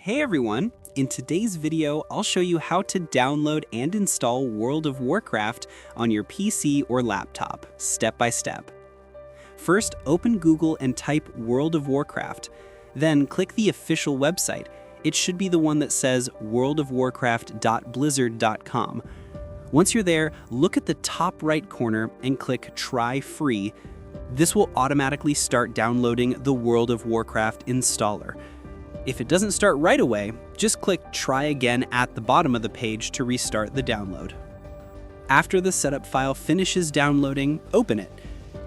Hey everyone! In today's video, I'll show you how to download and install World of Warcraft on your PC or laptop, step by step. First, open Google and type World of Warcraft. Then click the official website. It should be the one that says worldofwarcraft.blizzard.com. Once you're there, look at the top right corner and click Try Free. This will automatically start downloading the World of Warcraft installer. If it doesn't start right away, just click Try Again at the bottom of the page to restart the download. After the setup file finishes downloading, open it.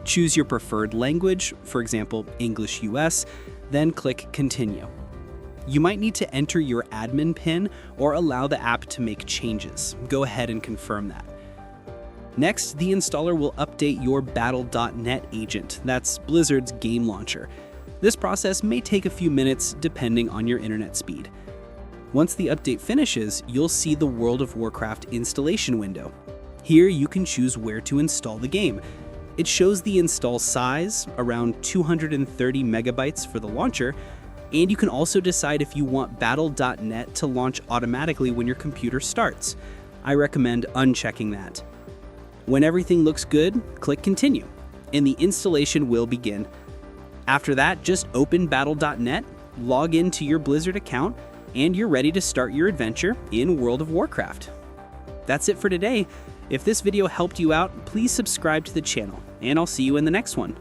Choose your preferred language, for example, English US, then click Continue. You might need to enter your admin PIN or allow the app to make changes. Go ahead and confirm that. Next, the installer will update your Battle.net agent, that's Blizzard's game launcher. This process may take a few minutes depending on your internet speed. Once the update finishes, you'll see the World of Warcraft installation window. Here you can choose where to install the game. It shows the install size, around 230 megabytes for the launcher, and you can also decide if you want Battle.net to launch automatically when your computer starts. I recommend unchecking that. When everything looks good, click Continue, and the installation will begin. After that, just open Battle.net, log into your Blizzard account, and you're ready to start your adventure in World of Warcraft. That's it for today. If this video helped you out, please subscribe to the channel, and I'll see you in the next one.